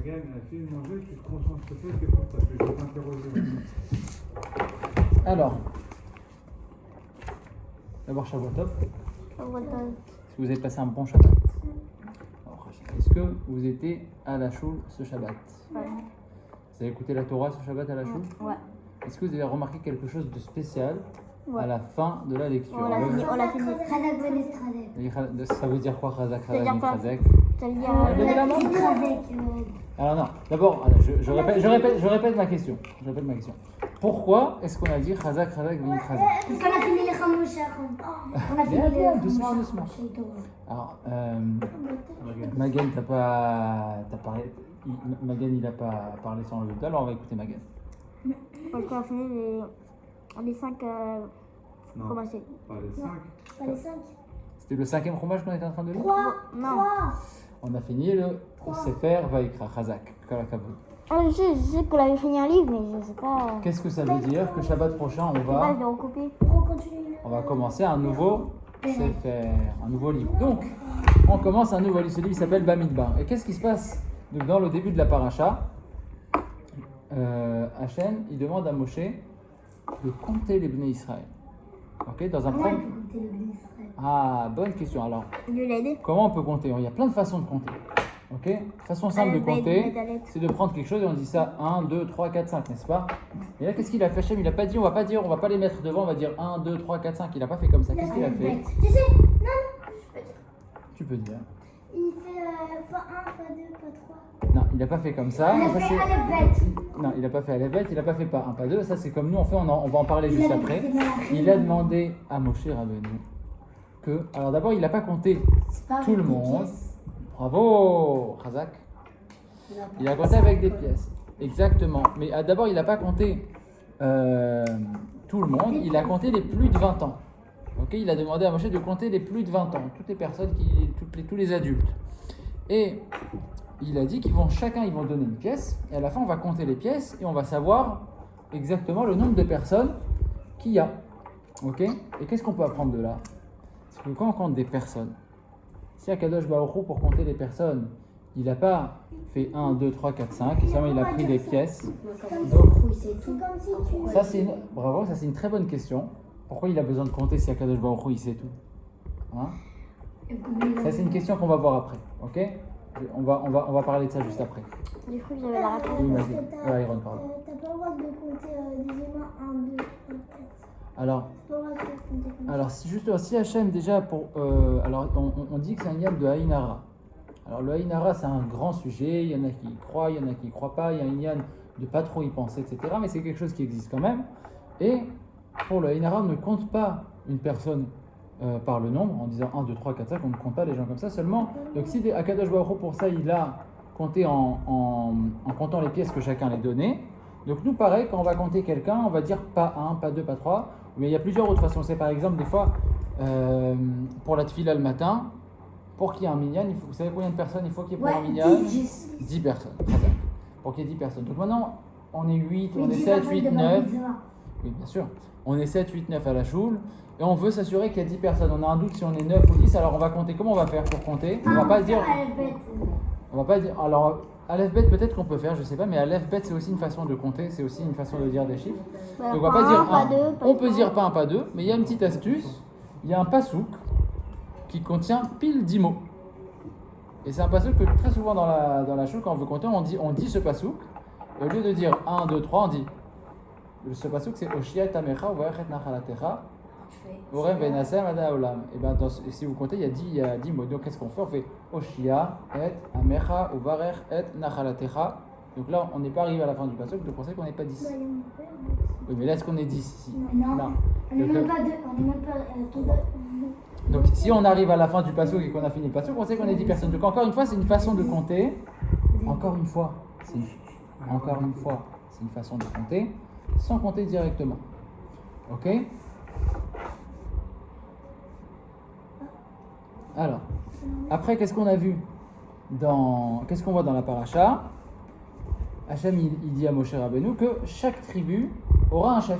Magan, a fait manger, tu te concentres sur quelque chose parce que je vais t'interroger. Alors, d'abord Shabbat Tov. Est-ce que vous avez passé un bon Shabbat? Est-ce que vous étiez à la choule ce Shabbat? Ouais. Vous avez écouté la Torah ce Shabbat à la choule? Ouais. Est-ce que vous avez remarqué quelque chose de spécial Ouais. à la fin de la lecture? On l'a fini. Ça veut dire quoi, Chazak, Ça veut dire quoi? Chazak? Ça veut dire. Levez la main. Alors non, d'abord, alors, je répète ma question. Pourquoi est-ce qu'on a dit Chazak, Chazak, Vini, Chazak? Parce qu'on a fini les Khamouchar. On a fini les doucement. Alors, Magan, Magan, il n'a pas parlé sans le doute, alors on va écouter Magan. Parce qu'on a fini les 5 Non, commencés. pas les 5. Pas les 5. C'était le 5e fromage qu'on était en train de lire? 3. Non. On a fini le Sefer Vaikra, Chazak, Kalakavod. Ah, je sais qu'on avait fini un livre, mais je sais pas. Qu'est-ce que ça veut dire? Que Shabbat prochain, Je vais recouper. on va commencer un nouveau Sefer, un nouveau livre. Donc, on commence un nouveau livre. Ce livre s'appelle Bamidbar. Et qu'est-ce qui se passe? Donc, dans le début de la paracha, Hachem, il demande à Moshe de compter les Bnei Israël. Ok, dans un premier. Ah, bonne question. Alors, Il lui l'a aidé. comment on peut compter? Il y a plein de façons de compter. Ok, façon simple de compter, c'est de prendre quelque chose et on dit ça 1, 2, 3, 4, 5, n'est-ce pas? Et là, qu'est-ce qu'il a fait, Hachem? Il n'a pas dit, on va pas les mettre devant, on va dire 1, 2, 3, 4, 5. Il n'a pas fait comme ça. Qu'est-ce qu'il a fait? Tu sais, non, je peux dire. Tu peux dire. Il fait pas 1, pas 2, pas 3. Non, il n'a pas fait comme ça. Il a Ça, fait c'est- Aleph-Bet. Non, il n'a pas fait Aleph-Bet, il n'a pas fait pas 1, pas 2. Ça, c'est comme nous, on fait, on va en parler juste après. fait Malachim. Il a demandé à Moshe Rabbeinu que. Alors d'abord, il n'a pas compté C'est pas tout le avec des monde. pièces. Bravo, Razak. Il a compté avec des pièces. Exactement. Mais d'abord, il n'a pas compté tout le monde, il a compté les plus de 20 ans. Ok, il a demandé à Moshe de compter les plus de 20 ans, toutes les personnes, tous les adultes. Et il a dit chacun ils vont donner une pièce, et à la fin on va compter les pièces et on va savoir exactement le nombre de personnes qu'il y a. Ok? Et qu'est-ce qu'on peut apprendre de là? C'est que quand on compte des personnes, si Akadosh Baruch Hu, pour compter les personnes, il n'a pas fait 1, 2, 3, 4, 5, seulement il a pris des pièces. Donc, C'est comme si tu. ça c'est une très bonne question. Pourquoi il a besoin de compter si Akadosh Baruch Hu il sait tout? Hein? Ça c'est une question qu'on va voir après. Ok? On va parler de ça juste après. J'ai cru que j'avais la réponse. Oui, Parce vas-y. que t'as- Ouais, Iron, pardon. T'as pas le droit de compter, disons-moi, 1, 2, 3, 4. Alors, T'as pas le droit de compter comme ça. Alors, si Hachem déjà, alors on dit que c'est un yam de Haïnara. Alors le Haïnara c'est un grand sujet, il y en a qui y croient, il y en a qui y croient pas, il y a un yam de pas trop y penser, etc. Mais c'est quelque chose qui existe quand même. Et pour le Haïnara, on ne compte pas une personne par le nombre, en disant 1, 2, 3, 4, 5, on ne compte pas les gens comme ça seulement. Donc si Akadosh Baruch Hu, pour ça, il a compté en comptant les pièces que chacun les donnait. Donc nous, pareil, quand on va compter quelqu'un, on va dire pas 1, pas 2, pas 3. Mais il y a plusieurs autres façons. C'est par exemple, des fois, pour la tefila le matin, pour qu'il y ait un minyan, vous savez combien de personnes il faut qu'il y ait pour un minyan? 10 personnes. Très bien. Pour qu'il y ait 10 personnes. Donc maintenant, on est 8, on est 7, 8, 9. Oui, bien sûr. On est 7, 8, 9 à la choule. Et on veut s'assurer qu'il y a 10 personnes. On a un doute si on est 9 ou 10. Alors on va compter. Comment on va faire pour compter? On va pas dire. On va pas dire. Alors, Aleph-Bet, peut-être qu'on peut faire, je sais pas, mais Aleph-Bet, c'est aussi une façon de compter, c'est aussi une façon de dire des chiffres. Voilà, Donc on va pas dire pas 1. deux, pas On peut trois. dire pas 1, pas 2, mais il y a une petite astuce. Il y a un pasouk qui contient pile 10 mots. Et c'est un pasouk que très souvent dans la choule, quand on veut compter, on dit ce pasouk. Et au lieu de dire 1, 2, 3, on dit. Ce pasouk, c'est Oshia Tamecha, Uvarech Nachalatecha. Orem Benasem Ada Olam. Et bien, si vous comptez, il y a 10 mots. Donc, qu'est-ce qu'on fait? On fait Oshia, Et, Amecha, Uvarech, Et, Nachalatecha. Donc là, on n'est pas arrivé à la fin du passage, donc on sait qu'on n'est pas 10. Oui, mais là, est-ce qu'on est 10 ici? Non. On n'est Donc, même pas deux. On n'est même pas tout deux. donc, si on arrive à la fin du passage et qu'on a fini le passage, on sait qu'on est 10 personnes. Donc, encore une fois, c'est une façon de compter. Encore une fois, c'est une façon de compter sans compter directement. Ok? Alors, après, qu'est-ce qu'on a vu qu'est-ce qu'on voit dans la paracha? Hachem, il dit à Moshe Rabbeinu que chaque tribu aura un chef.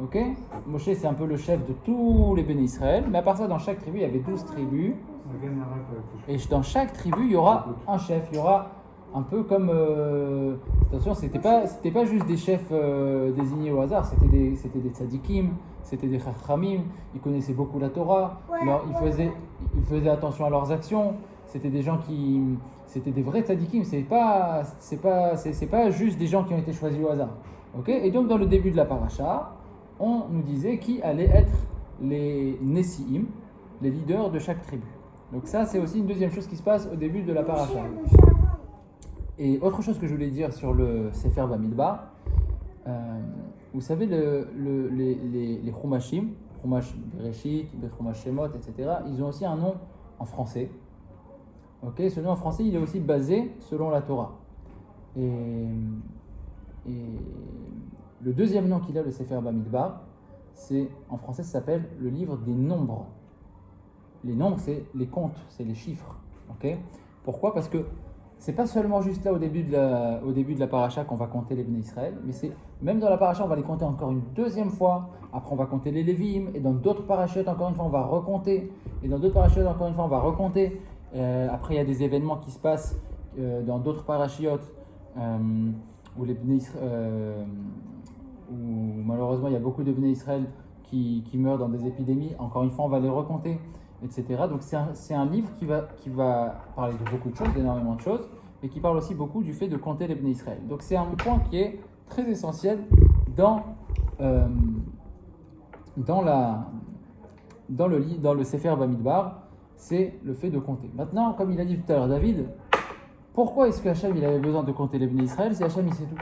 Ok? Moshe, c'est un peu le chef de tous les béné Israël, mais à part ça, dans chaque tribu, il y avait 12 tribus. Et dans chaque tribu, il y aura un chef. Il y aura un peu comme attention, c'était pas juste des chefs désignés au hasard, c'était des tzadikim, c'était des chachamim, ils connaissaient beaucoup la Torah, alors ils faisaient attention à leurs actions, c'était des gens c'était des vrais tzadikim, c'est pas juste des gens qui ont été choisis au hasard. OK? Et donc dans le début de la paracha, on nous disait qui allaient être les Nessi'im, les leaders de chaque tribu. Donc ça, c'est aussi une deuxième chose qui se passe au début de la paracha. Et autre chose que je voulais dire sur le Sefer Bamidbar, vous savez, les Chumashim, Chumash Bereshit, Chumash Shemot, etc., ils ont aussi un nom en français. Okay, ce nom en français, il est aussi basé selon la Torah. Et le deuxième nom qu'il a, le Sefer Bamidbar, en français, ça s'appelle le livre des nombres. Les nombres, c'est les comptes, c'est les chiffres. Okay? Pourquoi? Parce que c'est pas seulement juste là au début de la paracha qu'on va compter les Bnei Israël, mais c'est même dans la paracha on va les compter encore une deuxième fois. Après on va compter les Lévim, et dans d'autres parachutes encore une fois on va recompter, et dans d'autres parachutes encore une fois on va recompter. Après il y a des événements qui se passent dans d'autres parachutes où les Bnei Israël, où malheureusement il y a beaucoup de Bnei Israël qui meurent dans des épidémies. Encore une fois on va les recompter, etc. Donc c'est un livre qui va parler de beaucoup de choses, d'énormément de choses, mais qui parle aussi beaucoup du fait de compter les Bnei Israël. Donc c'est un point qui est très essentiel dans le Sefer Bamidbar, c'est le fait de compter. Maintenant, comme il a dit tout à l'heure David, pourquoi est-ce que Hachem il avait besoin de compter les Bnei Israël si Hachem il sait tout?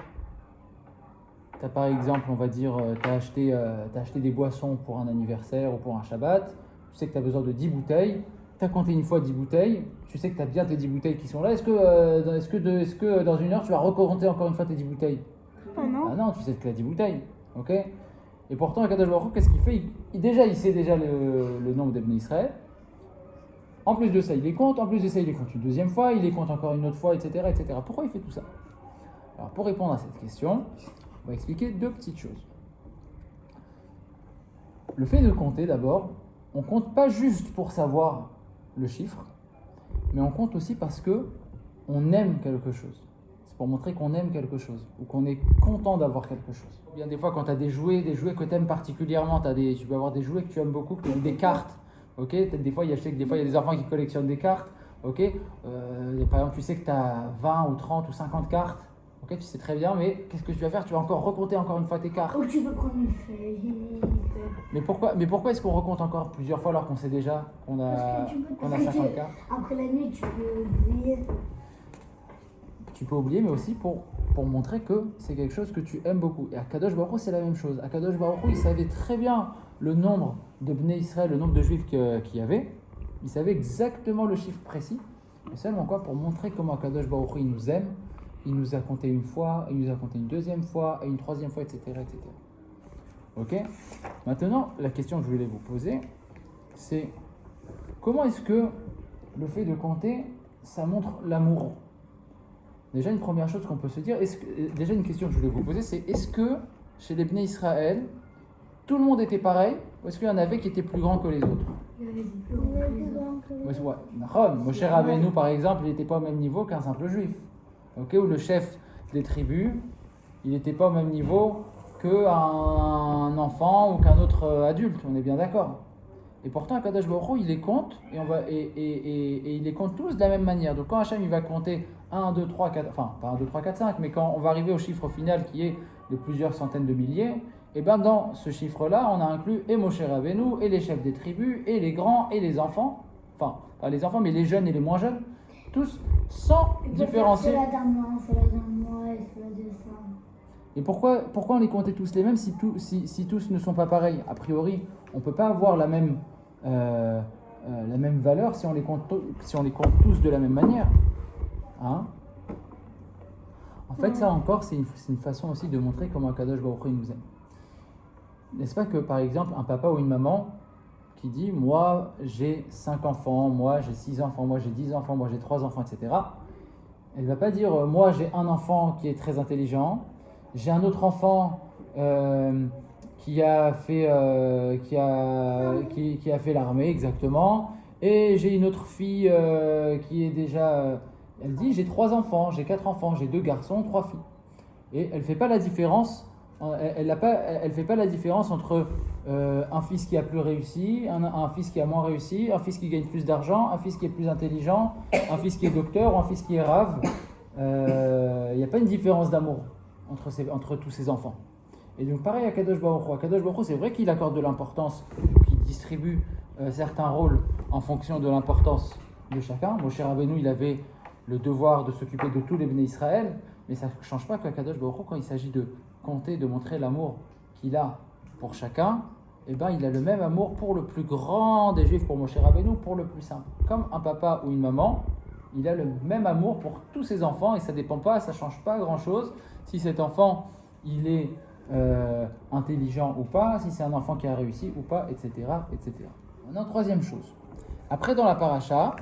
Tu as par exemple, on va dire, tu as acheté des boissons pour un anniversaire ou pour un Shabbat, tu sais que tu as besoin de 10 bouteilles, tu as compté une fois 10 bouteilles, tu sais que tu as bien tes 10 bouteilles qui sont là, est-ce que dans une heure tu vas recompter encore une fois tes 10 bouteilles? Non. Ah non, tu sais que tu as 10 bouteilles, ok? Et pourtant, Akadosh Baruch Hu, qu'est-ce qu'il fait? Il sait déjà le nombre des Bnei Israël. En plus de ça, il les compte, une deuxième fois, il les compte encore une autre fois, etc., etc. Pourquoi il fait tout ça? Alors, pour répondre à cette question, on va expliquer deux petites choses. Le fait de compter, d'abord, on compte pas juste pour savoir le chiffre, mais on compte aussi parce que on aime quelque chose. C'est pour montrer qu'on aime quelque chose, ou qu'on est content d'avoir quelque chose. Bien des fois, quand tu as des jouets que tu aimes particulièrement, tu peux avoir des jouets que tu aimes beaucoup, des cartes. Ok, peut-être des fois, il y a des enfants qui collectionnent des cartes. Ok, par exemple, tu sais que tu as 20 ou 30 ou 50 cartes. Ok, tu sais très bien, mais qu'est-ce que tu vas faire? Tu vas encore recompter encore une fois tes cartes. Ou tu peux prendre une feuille. Mais pourquoi est-ce qu'on recompte encore plusieurs fois alors qu'on sait déjà qu'on a 50 cartes? Après la nuit, tu peux oublier. Tu peux oublier, mais aussi pour montrer que c'est quelque chose que tu aimes beaucoup. Et à Kadosh Baruch Hu, c'est la même chose. À Kadosh Baruch Hu, il savait très bien le nombre de Bnei Israël, le nombre de Juifs qu'il y avait. Il savait exactement le chiffre précis. Mais seulement quoi? Pour montrer comment Kadosh Baruch Hu, il nous aime. Il nous a compté une fois, il nous a compté une deuxième fois, et une troisième fois, etc., etc. Ok? Maintenant, la question que je voulais vous poser, c'est comment est-ce que le fait de compter, ça montre l'amour? Déjà, une première chose qu'on peut se dire, déjà une question que je voulais vous poser, c'est est-ce que chez les Bnei Israël, tout le monde était pareil, ou est-ce qu'il y en avait qui étaient plus grands que les autres? Il y avait des plus grands que les autres. Moshe Rabbeinu, par exemple, il n'était pas au même niveau qu'un simple juif. Okay, ou le chef des tribus, il n'était pas au même niveau qu'un enfant ou qu'un autre adulte, on est bien d'accord. Et pourtant, Akadosh Baruch Hu, il les compte, et il les compte tous de la même manière. Donc quand Hachem il va compter 1, 2, 3, 4, enfin pas 1, 2, 3, 4, 5, mais quand on va arriver au chiffre final qui est de plusieurs centaines de milliers, et bien dans ce chiffre-là, on a inclus et Moshe Rabbeinu, et les chefs des tribus, et les grands, et les enfants, enfin pas les enfants, mais les jeunes et les moins jeunes, tous sans différencier. C'est la d'un mois, c'est la d'un mois, c'est la de ça. Et pourquoi on les comptait tous les mêmes si tous ne sont pas pareils? A priori, on ne peut pas avoir la même valeur si on les compte tous de la même manière. Hein? En fait, ça encore, c'est une façon aussi de montrer comment Kadosh Baruch Hu nous aime. N'est-ce pas que, par exemple, un papa ou une maman qui dit « Moi, j'ai 5 enfants, moi, j'ai 6 enfants, moi, j'ai 10 enfants, moi, j'ai 3 enfants, etc. » Elle ne va pas dire « Moi, j'ai un enfant qui est très intelligent, j'ai un autre enfant qui a fait l'armée, exactement, et j'ai une autre fille qui est déjà Elle dit j'ai 3 enfants, j'ai 4 enfants, j'ai 2 garçons, 3 filles. Et elle fait pas la différence. Elle fait pas la différence entre un fils qui a plus réussi, un fils qui a moins réussi, un fils qui gagne plus d'argent, un fils qui est plus intelligent, un fils qui est docteur ou un fils qui est rave. Il n'y a pas une différence d'amour entre tous ces enfants. Et donc pareil à Kadosh Baruch Hu. Kadosh Baruch Hu, c'est vrai qu'il accorde de l'importance, qu'il distribue certains rôles en fonction de l'importance de chacun. Moshe Rabbeinu, il avait le devoir de s'occuper de tous les béné Israël, mais ça ne change pas que Kadosh Baruch Hu, quand il s'agit de compter, de montrer l'amour qu'il a pour chacun, eh ben, il a le même amour pour le plus grand des Juifs, pour Moshe Rabbeinu, pour le plus simple. Comme un papa ou une maman, il a le même amour pour tous ses enfants et ça ne dépend pas, ça ne change pas grand-chose si cet enfant, il est intelligent ou pas, si c'est un enfant qui a réussi ou pas, etc. etc. Maintenant, troisième chose. Après, dans la paracha,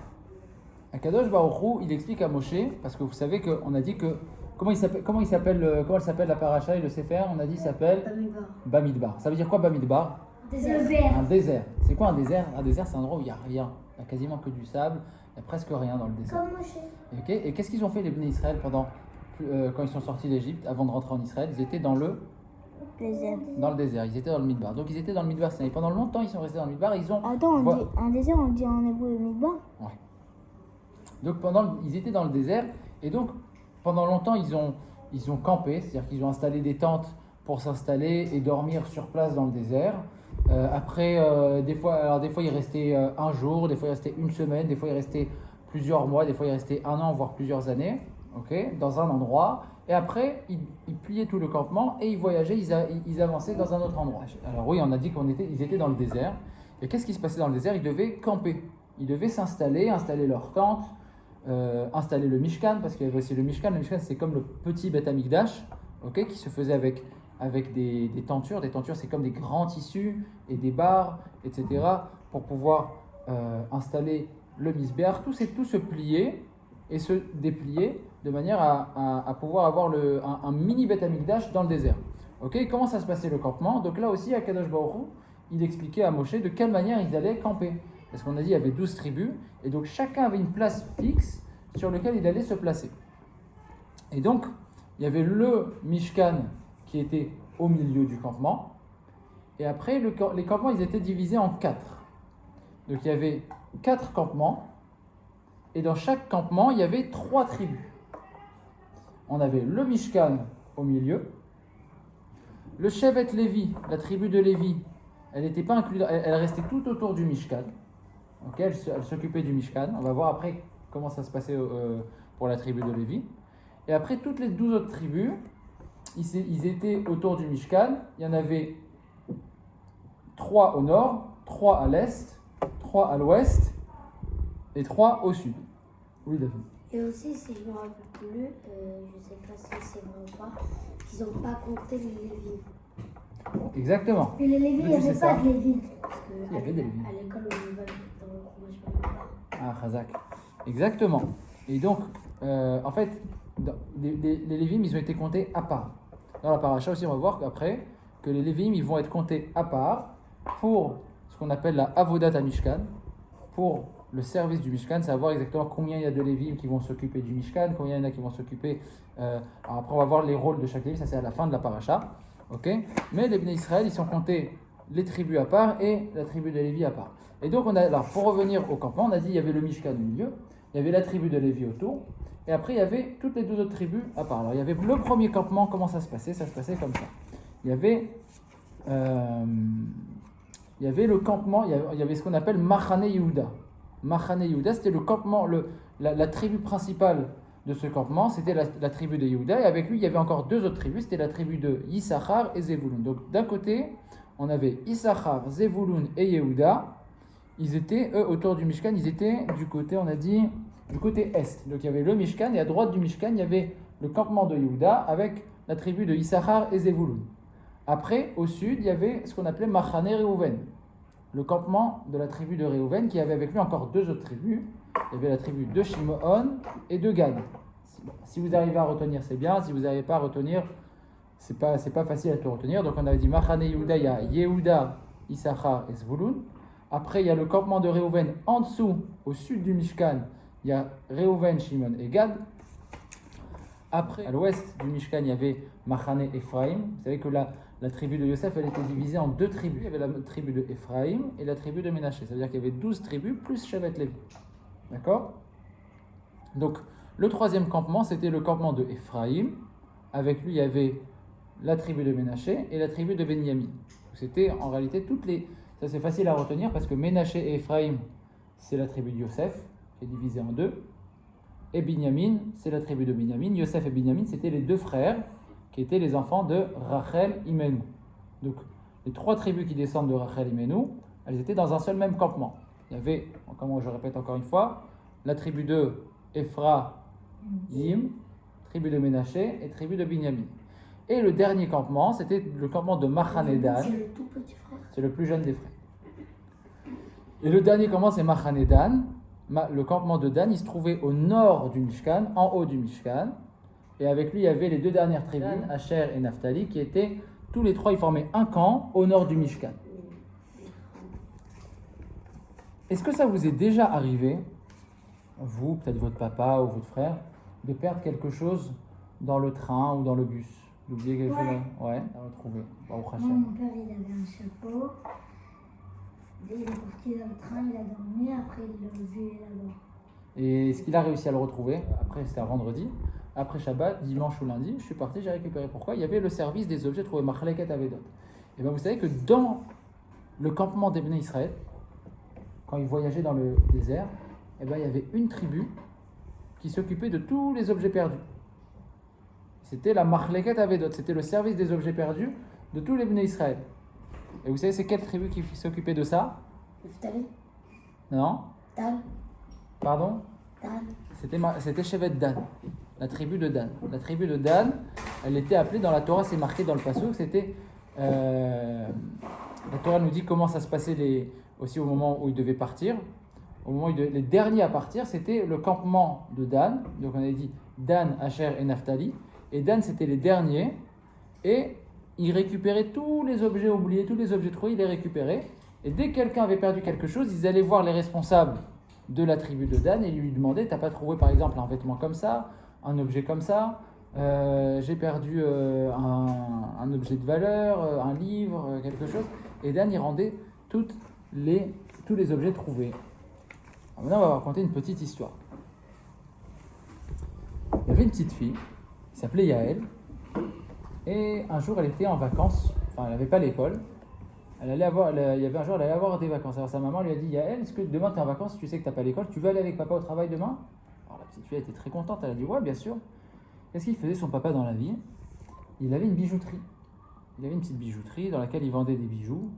Akadosh Baruch Hu, il explique à Moshe, parce que vous savez qu'on a dit que comment elle s'appelle la paracha et le Sefer, on a dit s'appelle Bamidbar. Ça veut dire quoi Bamidbar? Un désert. C'est quoi un désert? Un désert, c'est un endroit où il n'y a rien. Il n'y a quasiment que du sable, il n'y a presque rien dans le désert. Comme Moshe. Okay. Et qu'est-ce qu'ils ont fait les Bnei Israël quand ils sont sortis d'Égypte, avant de rentrer en Israël? Ils étaient dans le désert, ils étaient dans le Midbar. Donc ils étaient dans le Midbar, et pendant longtemps ils sont restés dans le Midbar. Attends, dit, un désert, on dit en hébreu Midbar. Ouais. Donc ils étaient dans le désert, et donc pendant longtemps ils ont campé, c'est-à-dire qu'ils ont installé des tentes pour s'installer et dormir sur place dans le désert. Des fois il restait un jour, des fois il restait une semaine, des fois il restait plusieurs mois, des fois il restait un an, voire plusieurs années, dans un endroit. Et après, ils pliaient tout le campement et ils voyageaient, ils avançaient dans un autre endroit. Alors oui, on a dit qu'ils étaient dans le désert. Et qu'est-ce qui se passait dans le désert? Ils devaient camper. Ils devaient installer leur tente, installer le Mishkan, parce qu'il y avait aussi le Mishkan. Le Mishkan, c'est comme le petit Beth Amikdash, qui se faisait avec des tentures. Des tentures, c'est comme des grands tissus et des barres, etc. pour pouvoir installer le Misbéach. Tout se pliait et se déplier de manière à pouvoir avoir un mini Beth Amikdash dans le désert. Comment ça se passait le campement? Donc là aussi, Akadosh Baruch Hu, il expliquait à Moshe de quelle manière ils allaient camper. Parce qu'on a dit qu'il y avait 12 tribus, et donc chacun avait une place fixe sur laquelle il allait se placer. Et donc, il y avait le Mishkan qui était au milieu du campement, et après, les campements, ils étaient divisés en 4. Donc il y avait 4 campements, et dans chaque campement, il y avait 3 tribus. On avait le Mishkan au milieu, le Shevet Lévi, la tribu de Lévi, elle n'était pas inclue, elle restait tout autour du Mishkan. Elle s'occupait du Mishkan. On va voir après comment ça se passait pour la tribu de Lévi. Et après, toutes les 12 autres tribus, ils étaient autour du Mishkan. Il y en avait 3 au nord, 3 à l'est, 3 à l'ouest et 3 au sud. Oui, David. Et aussi, si je me rappelle plus, je ne sais pas si c'est vrai ou pas, qu'ils n'ont pas compté les Lévites. Exactement. Mais les Lévites, il n'y avait pas de Lévites. Il y avait des Lévites. À l'école, on y va dans le fromage pas. Ah, Chazak. Exactement. Et donc, en fait, les Lévim, ils ont été comptés à part. Dans la paracha aussi, on va voir qu'après, que les Lévim, ils vont être comptés à part pour ce qu'on appelle la Avodat HaMishkan, pour le service du Mishkan, savoir exactement combien il y a de Lévim qui vont s'occuper du Mishkan, combien il y en a qui vont s'occuper. Alors après, on va voir les rôles de chaque Lévi, ça c'est à la fin de la paracha. Mais les Bnei Israël, ils sont comptés les tribus à part et la tribu de Lévi à part. Et donc, alors, pour revenir au campement, on a dit qu'il y avait le Mishkan au milieu, il y avait la tribu de Lévi autour, et après, il y avait toutes les 12 autres tribus à part. Alors, il y avait le premier campement, comment ça se passait? Ça se passait comme ça. Il y avait le campement, il y avait ce qu'on appelle Machane Yehuda. Machane Yehuda, c'était le campement, la tribu principale de ce campement, c'était la tribu de Yehuda, et avec lui, il y avait encore 2 autres tribus, c'était la tribu de Issachar et Zevulun. Donc, d'un côté, on avait Issachar, Zevulun et Yehuda. Ils étaient, eux, autour du Mishkan, ils étaient du côté, on a dit, du côté est. Donc, il y avait le Mishkan, et à droite du Mishkan, il y avait le campement de Yehuda avec la tribu de Issachar et Zevulun. Après, au sud, il y avait ce qu'on appelait Machane Reuven, le campement de la tribu de Reuven, qui avait avec lui encore 2 autres tribus. Il y avait la tribu de Shimon et de Gad. Si vous arrivez à retenir, c'est bien. Si vous n'arrivez pas à retenir, c'est pas facile à tout retenir. Donc on avait dit Machane Yehuda, il y a Yehuda, Issachar et Zvulun. Après, il y a le campement de Reuven en dessous, au sud du Mishkan. Il il y a Reuven, Shimon et Gad. Après, à l'ouest du Mishkan, il y avait Machane Ephraim. Vous savez que la tribu de Yosef, elle était divisée en deux tribus. Il y avait la tribu de Ephraim et la tribu de Ménaché. Ça veut dire qu'il y avait 12 tribus plus Shevet Lévi. D'accord? Donc, le troisième campement, c'était le campement de Ephraim. Avec lui, il y avait la tribu de Ménaché et la tribu de Benyamin. C'était en réalité toutes les... Ça, c'est facile à retenir parce que Ménaché et Ephraim, c'est la tribu de Yosef, qui est divisée en deux. Et Binyamin, c'est la tribu de Binyamin. Yosef et Binyamin, c'était les deux frères qui étaient les enfants de Rachel Imenu. Donc, les trois tribus qui descendent de Rachel Imenu, elles étaient dans un seul même campement. Il y avait, comme je répète encore une fois, la tribu de Ephraim, tribu de Ménaché et tribu de Binyamin. Et le dernier campement, c'était le campement de Machane Dan. C'est le tout petit frère. C'est le plus jeune des frères. Et le dernier campement, c'est Machane Dan. Le campement de Dan, il se trouvait au nord du Mishkan, en haut du Mishkan. Et avec lui, il y avait les deux dernières tribus, Asher et Naphtali, qui étaient, tous les trois, ils formaient un camp au nord du Mishkan. Est-ce que ça vous est déjà arrivé, vous, peut-être votre papa ou votre frère, de perdre quelque chose dans le train ou dans le bus? D'oublier quelque chose? Ouais, à retrouver. Moi, mon père, il avait un chapeau. Il est parti dans le train, il a dormi, après il l'a vu là-bas. Et est-ce qu'il a réussi à le retrouver? Après, c'était un vendredi. Après Shabbat, dimanche ou lundi, je suis parti, j'ai récupéré. Pourquoi? Il y avait le service des objets trouvés, Machleket Avedot. Et bien vous savez que dans le campement des Bnei Israël, quand ils voyageaient dans le désert, et ben il y avait une tribu qui s'occupait de tous les objets perdus. C'était la Machleket Avedot, c'était le service des objets perdus de tous les Bnei Israël. Et vous savez, c'est quelle tribu qui s'occupait de ça? Naphtali. Non? Dan. Pardon? Dan. C'était Shevet Dan, la tribu de Dan. La tribu de Dan, elle était appelée dans la Torah, c'est marqué dans le Passouk, c'était... la Torah nous dit comment ça se passait aussi au moment où ils devaient partir. Au moment où les derniers à partir, c'était le campement de Dan. Donc on avait dit Dan, Asher et Naphtali. Et Dan, c'était les derniers. Et ils récupéraient tous les objets oubliés, tous les objets trouvés, ils les récupéraient. Et dès que quelqu'un avait perdu quelque chose, ils allaient voir les responsables de la tribu de Dan et lui demandaient: t'as pas trouvé par exemple un vêtement comme ça, un objet comme ça, j'ai perdu un objet de valeur, un livre, quelque chose. Et Dan, il rendait tous les objets trouvés. Alors maintenant, on va raconter une petite histoire. Il y avait une petite fille qui s'appelait Yaël. Et un jour, elle était en vacances, enfin, elle n'avait pas l'école. Il y avait un jour, elle allait avoir des vacances. Alors sa maman lui a dit: Yaël, est-ce que demain tu es en vacances, tu sais que tu n'as pas l'école, tu veux aller avec papa au travail demain? Alors la petite fille était très contente, elle a dit: ouais, bien sûr. Qu'est-ce qu'il faisait son papa dans la vie? Il avait une bijouterie. Il avait une petite bijouterie dans laquelle il vendait des bijoux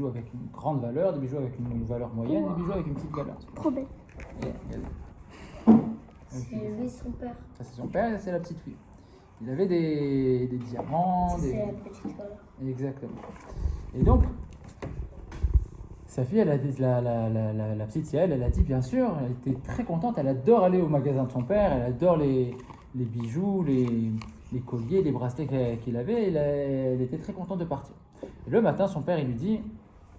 avec une grande valeur, des bijoux avec une valeur moyenne, des bijoux avec une petite valeur. Trop belle. C'est son père. Ça, c'est son père et ça, c'est la petite fille. Il avait des diamants, C'est la petite valeur. Exactement. Et donc, sa fille, elle a dit, la petite Yael, elle a dit bien sûr, elle était très contente, elle adore aller au magasin de son père, elle adore les bijoux, les colliers, les bracelets qu'il avait, elle était très contente de partir. Et le matin, son père, il lui dit,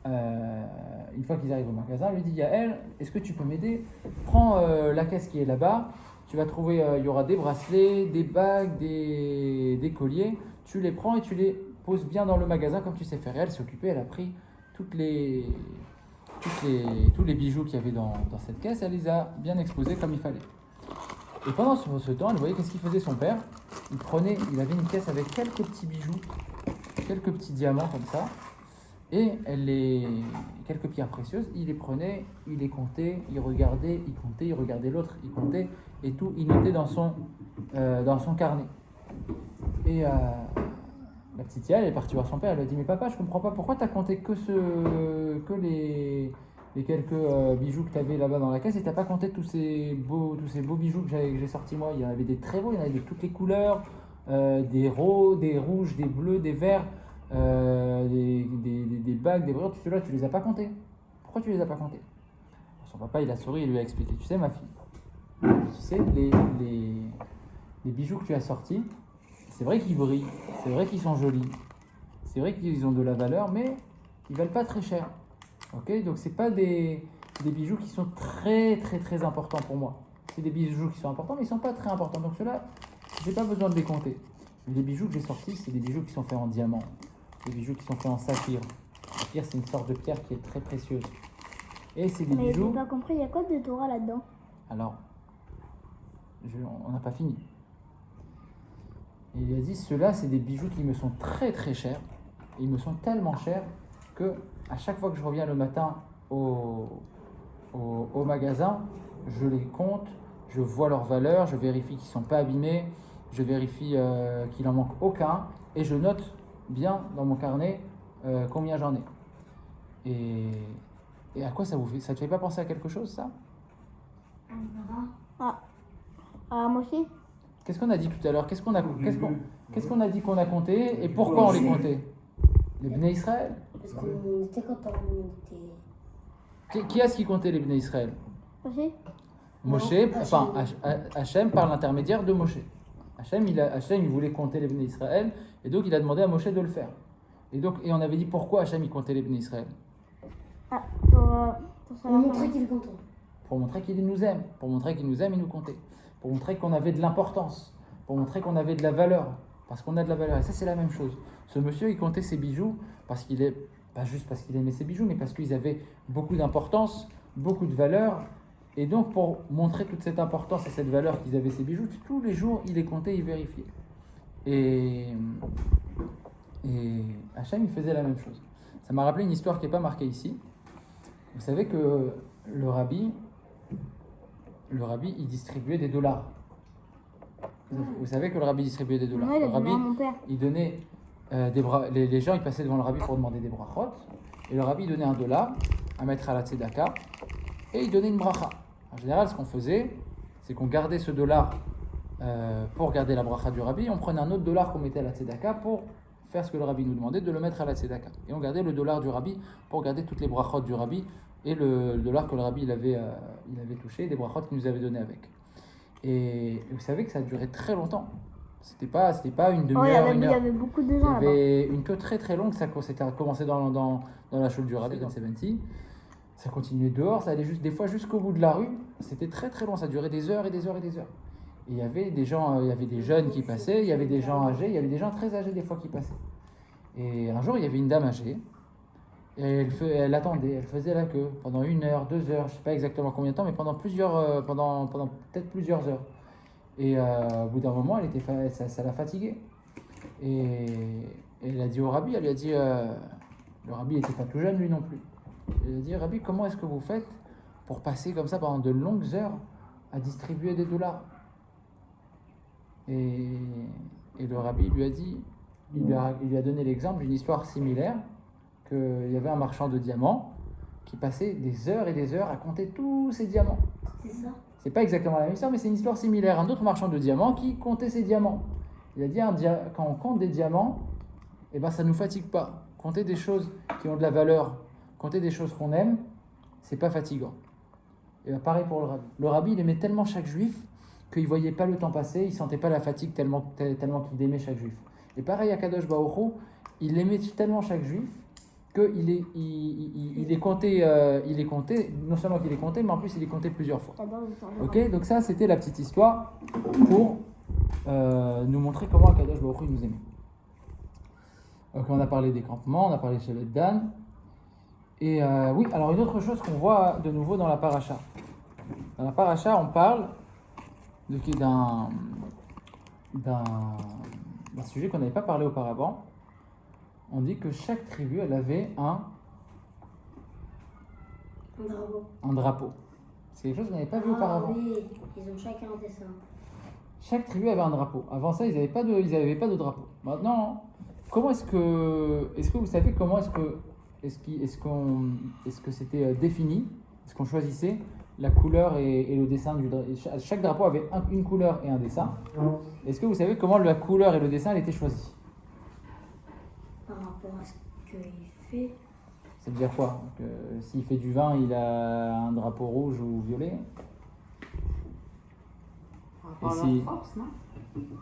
une fois qu'ils arrivent au magasin, il lui dit: Yael, est-ce que tu peux m'aider? Prends la caisse qui est là-bas, tu vas trouver, il y aura des bracelets, des bagues, des colliers, tu les prends et tu les poses bien dans le magasin comme tu sais faire. Et elle s'est occupée, elle a pris tous les bijoux qu'il y avait dans cette caisse, elle les a bien exposés comme il fallait. Et pendant ce temps, elle voyait qu'est-ce qu'il faisait son père. Il avait une caisse avec quelques petits bijoux, quelques petits diamants comme ça, et quelques pierres précieuses, il les prenait, il les comptait, il regardait, il comptait, il regardait l'autre, il comptait, et tout, il notait dans son carnet. Et la petite Yael est partie voir son père, elle lui a dit: mais papa, je comprends pas, pourquoi tu as compté que les quelques bijoux que tu avais là-bas dans la caisse et tu n'as pas compté tous ces beaux bijoux que j'ai sortis moi? Il y en avait des très beaux, il y en avait de toutes les couleurs, des rouges, des bleus, des verts, des bagues, des brillants, tout cela, tu les as pas comptés. Pourquoi tu les as pas comptés? Son papa, il a souri et lui a expliqué: tu sais ma fille, tu sais, les bijoux que tu as sortis, c'est vrai qu'ils brillent, c'est vrai qu'ils sont jolis, c'est vrai qu'ils ont de la valeur, mais ils valent pas très cher. Ok, donc c'est pas des bijoux qui sont très très très importants pour moi. c'est des bijoux qui sont importants, mais ils ne sont pas très importants. Donc ceux-là, je n'ai pas besoin de les compter. Les bijoux que j'ai sortis, c'est des bijoux qui sont faits en diamant, des bijoux qui sont faits en saphir. Le saphir, c'est une sorte de pierre qui est très précieuse. Et c'est des Mais j'ai bijoux... pas compris, il y a quoi de Torah là-dedans? Alors, on n'a pas fini. Et il a dit, ceux-là, c'est des bijoux qui me sont très très chers. Ils me sont tellement chers que à chaque fois que je reviens le matin au magasin, je les compte, je vois leur valeur, je vérifie qu'ils ne sont pas abîmés, je vérifie qu'il n'en manque aucun et je note bien dans mon carnet combien j'en ai. Et à quoi ça vous fait? Ça ne te fait pas penser à quelque chose, ça? Ah, moi aussi? Qu'est-ce qu'on a dit tout à l'heure? Qu'est-ce qu'on a dit qu'on a compté et pourquoi on les comptait? Les Bnei Israël? Parce qu'on était contents, on était... Qui est-ce qui comptait les Bnei Israël? Aussi? Moshe, Non, enfin Hachem par l'intermédiaire de Moshe. Hachem il voulait compter les Bnei Israël et donc il a demandé à Moshe de le faire. Et on avait dit pourquoi Hachem il comptait les Bnei Israël? Ah, pour On savoir. montrait qu'il est content. Pour montrer qu'il nous aime. Pour montrer qu'il nous aime, il nous comptait. Pour montrer qu'on avait de l'importance. Pour montrer qu'on avait de la valeur. Parce qu'on a de la valeur. Et ça, c'est la même chose. Ce monsieur, il comptait ses bijoux parce qu'il est, pas juste parce qu'il aimait ses bijoux, mais parce qu'ils avaient beaucoup d'importance, beaucoup de valeur. Et donc, pour montrer toute cette importance et cette valeur qu'ils avaient ces bijoux, tous les jours, il les comptait, il vérifiait. Et Hachem, il faisait la même chose. Ça m'a rappelé une histoire qui n'est pas marquée ici. Vous savez que le rabbi, il distribuait des dollars. Vous savez que le rabbi distribuait des dollars. Ouais, il Le a donné rabbi, à mon père. il donnait les gens, ils passaient devant le rabbi pour demander des brachot. Et le rabbi, il donnait $1 à mettre à la tzedaka. Et il donnait une bracha. En général, ce qu'on faisait, c'est qu'on gardait ce dollar pour garder la bracha du rabbi. On prenait un autre dollar qu'on mettait à la tzedaka pour faire ce que le rabbi nous demandait, de le mettre à la tzedaka. Et on gardait le dollar du rabbi pour garder toutes les brachot du rabbi et le dollar que le rabbi il avait touché, des brachot qu'il nous avait donné avec. Et vous savez que ça a duré très longtemps. C'était pas une Oh, demi-heure, une il y heure. avait beaucoup de Il y gens là-bas. avait une queue très très longue, ça a commencé dans la choule du rabbi, dans 70. Ça continuait dehors, ça allait des fois jusqu'au bout de la rue. C'était très très long, ça durait des heures et des heures et des heures. Et il y avait des gens, il y avait des jeunes qui passaient, il y avait des gens âgés, il y avait des gens très âgés des fois qui passaient. Et un jour, il y avait une dame âgée, et elle attendait, elle faisait la queue pendant 1 heure, 2 heures, je ne sais pas exactement combien de temps, mais pendant peut-être plusieurs heures. Et au bout d'un moment, ça l'a fatiguée. Et elle a dit au rabbi, elle lui a dit, le rabbi n'était pas tout jeune lui non plus. Elle a dit, rabbi, comment est-ce que vous faites pour passer comme ça pendant de longues heures à distribuer des dollars? Et le rabbi lui a dit, il lui a donné l'exemple d'une histoire similaire, qu'il y avait un marchand de diamants qui passait des heures et des heures à compter tous ses diamants. C'est ça. C'est pas exactement la même histoire, mais c'est une histoire similaire. Un autre marchand de diamants qui comptait ses diamants. Il a dit, quand on compte des diamants, eh ben, ça ne nous fatigue pas. Compter des choses qui ont de la valeur, compter des choses qu'on aime, c'est pas fatigant. Et ben, pareil pour le rabbi. Le rabbi, il aimait tellement chaque juif qu'il ne voyait pas le temps passer, il ne sentait pas la fatigue tellement qu'il aimait chaque juif. Et pareil à Kadosh Baruch Hu, il aimait tellement chaque juif qu'il est compté, non seulement qu'il est compté, mais en plus il est compté plusieurs fois. J'adore le temps de Ok, donc ça c'était la petite histoire pour nous montrer comment Kadosh Baruch Hu nous aimait. Donc on a parlé des campements, on a parlé de Shevet Dan. Et oui, alors une autre chose qu'on voit de nouveau dans la paracha. Dans la paracha, on parle d'un sujet qu'on n'avait pas parlé auparavant. On dit que chaque tribu, elle avait un drapeau. C'est quelque chose qu'on n'avait pas vu auparavant. Oui, ils ont chacun un dessin. Chaque tribu avait un drapeau. Avant ça, ils n'avaient pas de drapeau. Maintenant, est-ce que vous savez comment est-ce que c'était défini? Est-ce qu'on choisissait la couleur et le dessin du drapeau? Chaque drapeau avait une couleur et un dessin. Est-ce que vous savez comment la couleur et le dessin étaient choisis? Par rapport à ce qu'il fait. Ça veut dire quoi? Que s'il fait du vin, il a un drapeau rouge ou violet? Par rapport à si- leur force, non?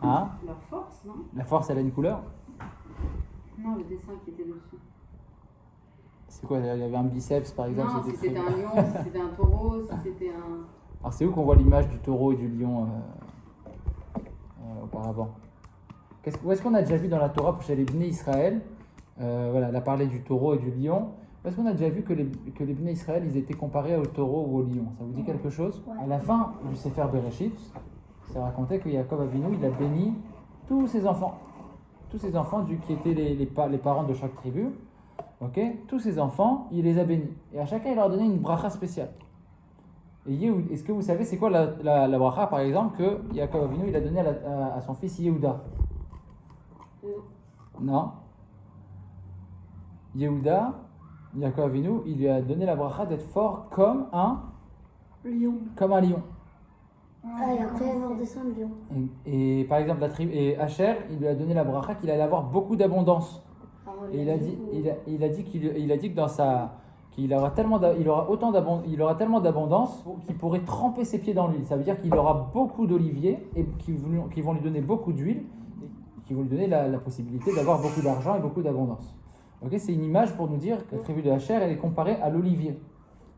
Hein? Leur force, non? La force, elle a une couleur? Non, le dessin qui était dessus. C'est quoi? Il y avait un biceps par exemple? Non, si très- c'était un lion, si c'était un taureau, si c'était un... Alors c'est où qu'on voit l'image du taureau et du lion auparavant? Où est-ce qu'on a déjà vu dans la Torah, chez les Bnei Israël, voilà, elle a parlé du taureau et du lion. Où est-ce qu'on a déjà vu que les Bnei Israël, ils étaient comparés au taureau ou au lion? Ça vous dit quelque chose? Ouais. À la fin du Sefer Bereshit, ça racontait que Yaakov Avinu, il a béni tous ses enfants. Tous ses enfants qui étaient les parents de chaque tribu. Ok, tous ses enfants, il les a bénis. Et à chacun, il leur a donné une bracha spéciale. Et est-ce que vous savez c'est quoi la bracha, par exemple, que Yaakov Avinu, il a donné à son fils Yehuda? Non. Yehuda, Yaakov Avinu, il lui a donné la bracha d'être fort comme un lion. Ah, et après, on descend le lion. Et par exemple, et Asher, il lui a donné la bracha qu'il allait avoir beaucoup d'abondance. Et il a dit que dans qu'il aura tellement tellement d'abondance qu'il pourrait tremper ses pieds dans l'huile. Ça veut dire qu'il aura beaucoup d'oliviers et qui vont lui donner beaucoup d'huile et qui vont lui donner la possibilité d'avoir beaucoup d'argent et beaucoup d'abondance. Ok, c'est une image pour nous dire que la tribu de Asher, elle est comparée à l'olivier,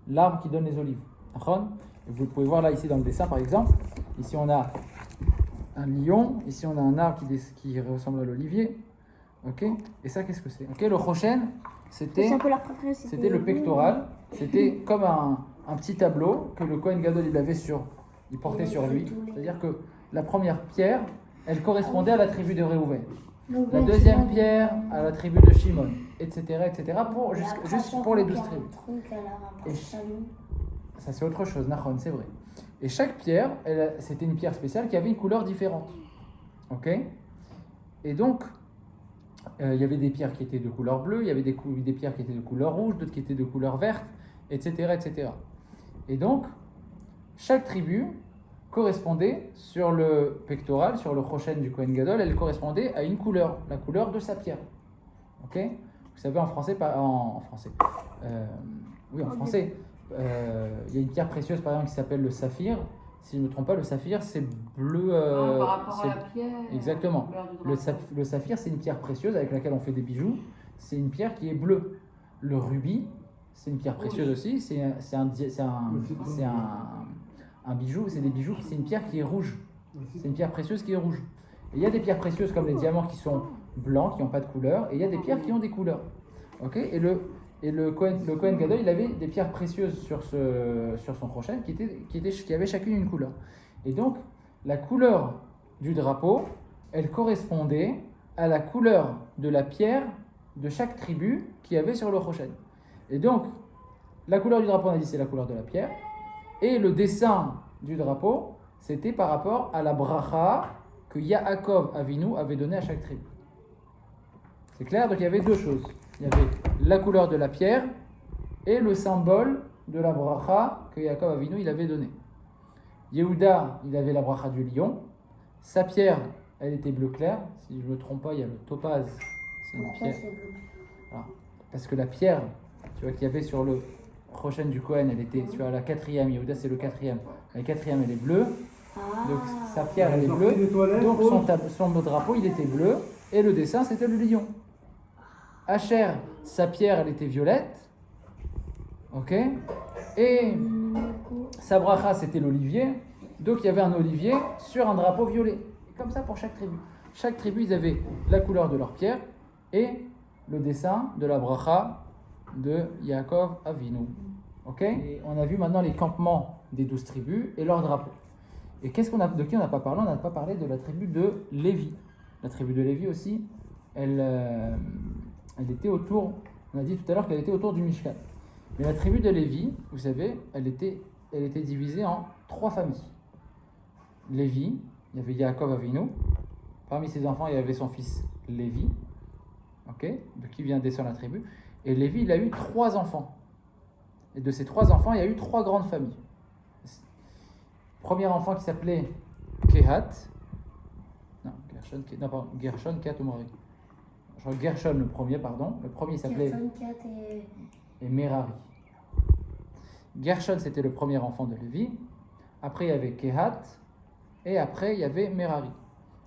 l'arbre qui donne les olives. Vous pouvez voir là ici dans le dessin par exemple. Ici on a un lion, ici on a un arbre qui ressemble à l'olivier. Ok, et ça qu'est-ce que c'est? Ok, le Rochen, c'était le pectoral, c'était comme un petit tableau que le Kohen Gadol il portait sur lui. C'est-à-dire que la première pierre, elle correspondait à la tribu de Réhouven. La deuxième pierre à la tribu de Shimon, etc. Juste pour les 12 tribus. Ça c'est autre chose, Nahon, c'est vrai. Et chaque pierre, c'était une pierre spéciale qui avait une couleur différente. Ok? Et donc, il y avait des pierres qui étaient de couleur bleue, il y avait des pierres qui étaient de couleur rouge, d'autres qui étaient de couleur verte, etc. etc. Et donc, chaque tribu correspondait sur le pectoral, sur le Rochen du Kohen Gadol, elle correspondait à une couleur, la couleur de sa pierre. Ok? Vous savez, en français, il y a une pierre précieuse, par exemple, qui s'appelle le saphir. Si je ne me trompe pas, le saphir, c'est bleu. Par rapport à la pierre. Exactement. Le saphir, c'est une pierre précieuse avec laquelle on fait des bijoux. C'est une pierre qui est bleue. Le rubis, c'est une pierre précieuse aussi. C'est un bijou. C'est une pierre qui est rouge. C'est une pierre précieuse qui est rouge. Et il y a des pierres précieuses comme les diamants qui sont blancs, qui n'ont pas de couleur. Et il y a des pierres qui ont des couleurs. Ok? Et le Kohen Gadol, il avait des pierres précieuses sur son crochet qui avaient chacune une couleur. Et donc, la couleur du drapeau, elle correspondait à la couleur de la pierre de chaque tribu qui avait sur le crochet. Et donc, la couleur du drapeau, on a dit, c'est la couleur de la pierre. Et le dessin du drapeau, c'était par rapport à la bracha que Yaakov Avinu avait donnée à chaque tribu. C'est clair? Donc, il y avait deux choses. Il y avait la couleur de la pierre et le symbole de la bracha que Yaakov Avinu il avait donné. Yehuda, il avait la bracha du lion. Sa pierre, elle était bleu clair. Si je ne me trompe pas, il y a le topaz. C'est une pierre. Voilà. Parce que la pierre, tu vois, qu'il y avait sur le Rochen du Kohen, elle était, tu vois, la quatrième. Yehuda, c'est le quatrième. La quatrième, elle est bleue. Donc sa pierre, elle est bleue. Donc son drapeau, il était bleu. Et le dessin, c'était le lion. Asher, sa pierre, elle était violette. Ok? Et sa bracha, c'était l'olivier. Donc il y avait un olivier sur un drapeau violet. Et comme ça pour chaque tribu. Chaque tribu, ils avaient la couleur de leur pierre et le dessin de la bracha de Yaakov Avinu. Ok? Et on a vu maintenant les campements des 12 tribus et leurs drapeaux. Et de qui on n'a pas parlé? On n'a pas parlé de la tribu de Lévi. La tribu de Lévi aussi, elle était autour, on a dit tout à l'heure qu'elle était autour du Mishkan. Mais la tribu de Lévi, vous savez, elle était divisée en 3 familles. Lévi, il y avait Yaakov Avinu. Parmi ses enfants, il y avait son fils Lévi, de qui vient descendre la tribu. Et Lévi, il a eu 3 enfants. Et de ces 3 enfants, il y a eu 3 grandes familles. Premier enfant qui s'appelait Kehat. Gershon, Kehat ou Mori. Gershon le premier, pardon. Le premier s'appelait et Merari. Gershon, c'était le premier enfant de Lévi. Après, il y avait Kehat. Et après, il y avait Merari.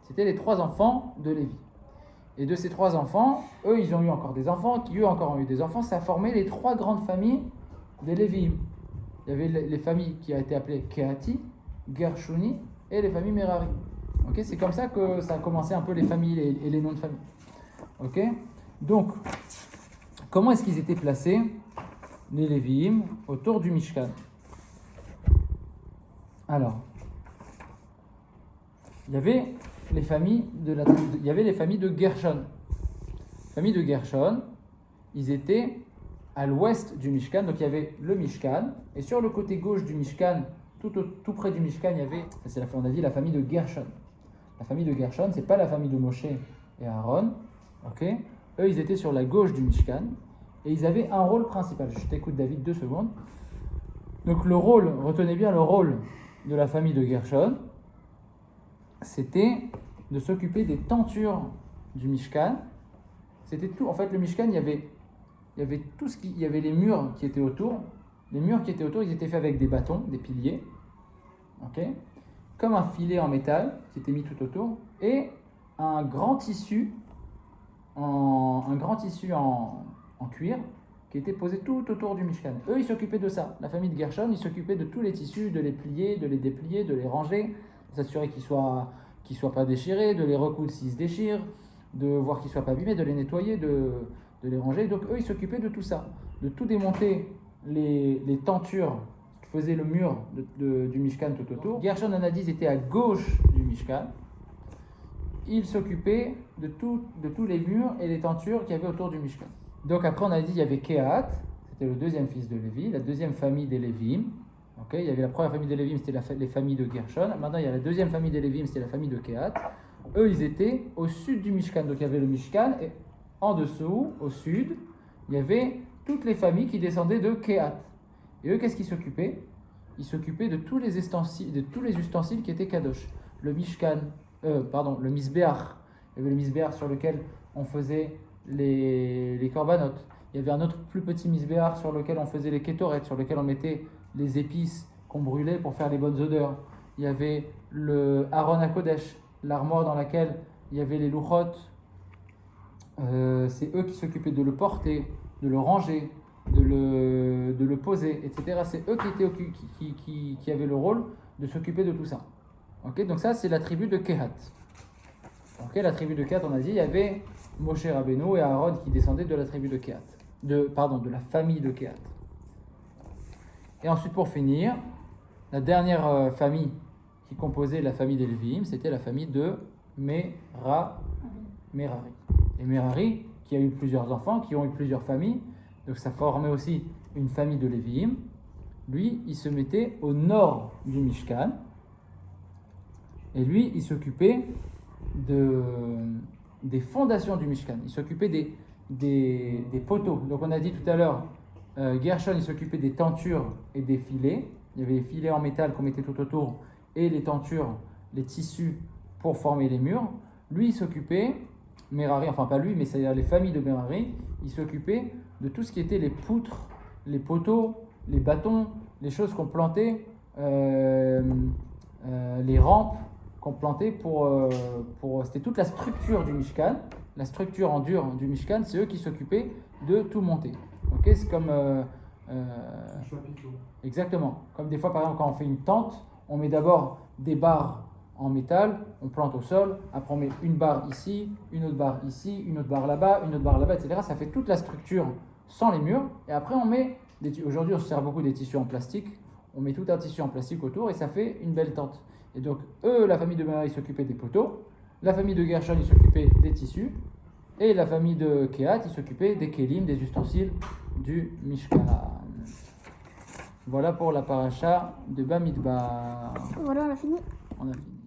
C'était les 3 enfants de Lévi. Et de ces 3 enfants, eux, ils ont eu encore des enfants, qui eux encore ont eu des enfants. Ça a formé les 3 grandes familles des Lévi'im. il y avait les familles qui ont été appelées Kehati, Gershoni et les familles Merari. Ok, c'est comme ça que ça a commencé un peu les familles et les noms de famille. Ok, donc comment est-ce qu'ils étaient placés, les Lévi'im, autour du Mishkan? Alors, il y avait les familles de Gershon. Les familles de Gershon, ils étaient à l'ouest du Mishkan, donc il y avait le Mishkan, et sur le côté gauche du Mishkan, tout près du Mishkan, il y avait, on a dit la famille de Gershon. La famille de Gershon, c'est pas la famille de Moshe et Aaron, ok? Eux, ils étaient sur la gauche du Mishkan, et ils avaient un rôle principal. Je t'écoute David 2 secondes. Donc le rôle, retenez bien le rôle de la famille de Gershon, c'était de s'occuper des tentures du Mishkan. C'était tout. En fait, le Mishkan, il y avait tout il y avait les murs qui étaient autour. Les murs qui étaient autour, ils étaient faits avec des bâtons, des piliers, ok, comme un filet en métal qui était mis tout autour, et un grand tissu en cuir qui était posé tout autour du Mishkan. Eux, ils s'occupaient de ça. La famille de Gershon, ils s'occupaient de tous les tissus, de les plier, de les déplier, de les ranger, de s'assurer qu'ils soient pas déchirés, de les recoudre s'ils se déchirent, de voir qu'ils soient pas abîmés, de les nettoyer, de les ranger. Donc eux, ils s'occupaient de tout ça, de tout démonter les tentures qui faisaient le mur du Mishkan tout autour. Gershon et Nadiz étaient à gauche du Mishkan. Ils s'occupaient de tous les murs et les tentures qu'il y avait autour du Mishkan. Donc après, on a dit il y avait Kehat, c'était le deuxième fils de Lévi, la deuxième famille des Lévi'im. Okay, il y avait la première famille des Lévi'im, c'était les familles de Gershon. Maintenant, il y a la deuxième famille des Lévi'im, c'était la famille de Kehat. Eux, ils étaient au sud du Mishkan. Donc il y avait le Mishkan et en dessous, au sud, il y avait toutes les familles qui descendaient de Kehat. Et eux, qu'est-ce qu'ils s'occupaient? Ils s'occupaient de tous les ustensiles qui étaient Kadosh. Le Mishkan, le Misbéach. Il y avait le Misbéach sur lequel on faisait les korbanot. Il y avait un autre plus petit Misbéach sur lequel on faisait les kétoret, sur lequel on mettait les épices qu'on brûlait pour faire les bonnes odeurs. Il y avait le Aaron HaKodesh, l'armoire dans laquelle il y avait les louchot. C'est eux qui s'occupaient de le porter, de le ranger, de le poser, etc. C'est eux qui avaient le rôle de s'occuper de tout ça. Okay, donc ça, c'est la tribu de Kehat. Okay, la tribu de Kehat, on a dit, il y avait Moshe Rabbeinu et Aaron qui descendaient de la tribu de Kehat. De la famille de Kehat. Et ensuite, pour finir, la dernière famille qui composait la famille des Lévi'im, c'était la famille de Merari. Et Merari, qui a eu plusieurs enfants, qui ont eu plusieurs familles, donc ça formait aussi une famille de Lévi'im. Lui, il se mettait au nord du Mishkan, et lui, il s'occupait des fondations du Mishkan. Il s'occupait des poteaux. Donc on a dit tout à l'heure, Gershon, il s'occupait des tentures et des filets. Il y avait les filets en métal qu'on mettait tout autour et les tentures, les tissus pour former les murs. Lui, il s'occupait, Merari, enfin pas lui, mais c'est-à-dire les familles de Merari, il s'occupait de tout ce qui était les poutres, les poteaux, les bâtons, les choses qu'on plantait, les rampes qu'on plantait pour c'était toute la structure du Mishkan, la structure en dur du Mishkan, c'est eux qui s'occupaient de tout monter. Ok, c'est comme exactement, comme des fois par exemple quand on fait une tente, on met d'abord des barres en métal, on plante au sol, après on met une barre ici, une autre barre ici, une autre barre là-bas, une autre barre là-bas, etc. Ça fait toute la structure sans les murs, et après on met, aujourd'hui on se sert beaucoup des tissus en plastique, on met tout un tissu en plastique autour et ça fait une belle tente. Et donc eux, la famille de Merari s'occupait des poteaux, la famille de Gershon ils s'occupait des tissus, et la famille de Kehat ils s'occupait des kelim, des ustensiles du Mishkan. Voilà pour la paracha de Bamidbar. Voilà, on a fini. On a fini.